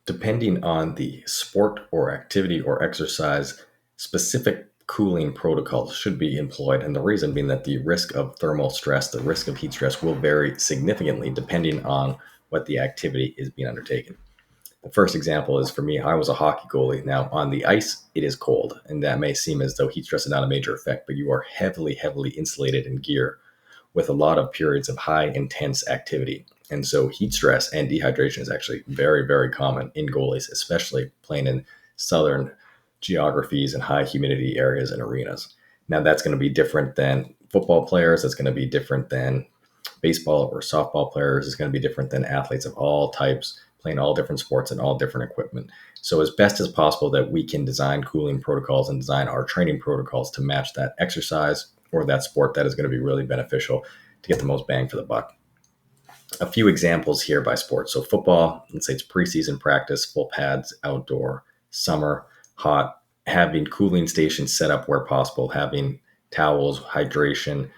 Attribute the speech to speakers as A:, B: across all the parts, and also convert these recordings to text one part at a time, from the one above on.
A: Depending on the sport or activity or exercise, specific cooling protocols should be employed. And the reason being that the risk of thermal stress, the risk of heat stress will vary significantly depending on what the activity is being undertaken. The first example is for me, I was a hockey goalie. Now, on the ice, it is cold, and that may seem as though heat stress is not a major effect, but you are heavily, heavily insulated in gear with a lot of periods of high intense activity. And so heat stress and dehydration is actually very, very common in goalies, especially playing in southern geographies and high humidity areas and arenas. Now that's going to be different than football players. That's going to be different than baseball or softball players. It's going to be different than athletes of all types playing all different sports and all different equipment. So as best as possible that we can design cooling protocols and design our training protocols to match that exercise or that sport, that is going to be really beneficial to get the most bang for the buck. A few examples here by sport. So football, let's say it's preseason practice, full pads, outdoor, summer, hot, having cooling stations set up where possible, having towels, hydration,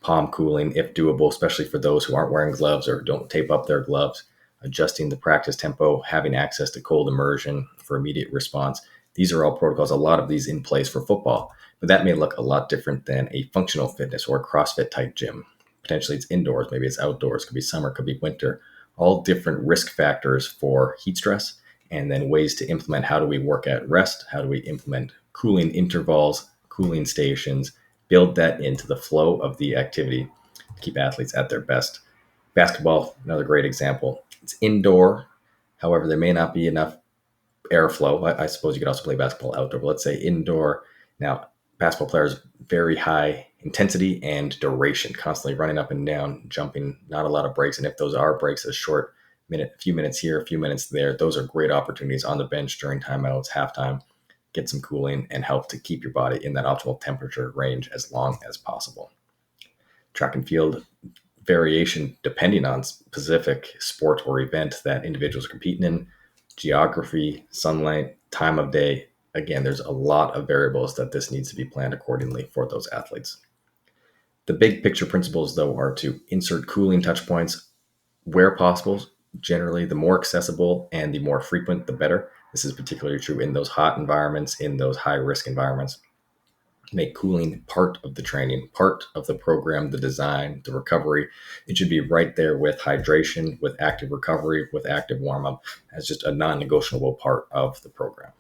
A: palm cooling if doable, especially for those who aren't wearing gloves or don't tape up their gloves, adjusting the practice tempo, having access to cold immersion for immediate response. These are all protocols, a lot of these in place for football, but that may look a lot different than a functional fitness or a CrossFit type gym. Potentially it's indoors, maybe it's outdoors, could be summer, could be winter, all different risk factors for heat stress, and then ways to implement how do we work at rest, how do we implement cooling intervals, cooling stations, build that into the flow of the activity to keep athletes at their best. Basketball, another great example. It's indoor. However, there may not be enough airflow. I suppose you could also play basketball outdoor, but let's say indoor. Now, basketball players, very high intensity and duration, constantly running up and down, jumping, not a lot of breaks. And if those are breaks, a short minute, a few minutes here, a few minutes there, those are great opportunities on the bench during timeouts, halftime, get some cooling and help to keep your body in that optimal temperature range as long as possible. Track and field, variation depending on specific sport or event that individuals are competing in, geography, sunlight, time of day. Again, there's a lot of variables that this needs to be planned accordingly for those athletes. The big picture principles, though, are to insert cooling touch points where possible. Generally, the more accessible and the more frequent, the better. This is particularly true in those hot environments, in those high risk environments. Make cooling part of the training, part of the program, the design, the recovery. It should be right there with hydration, with active recovery, with active warm up as just a non negotiable part of the program.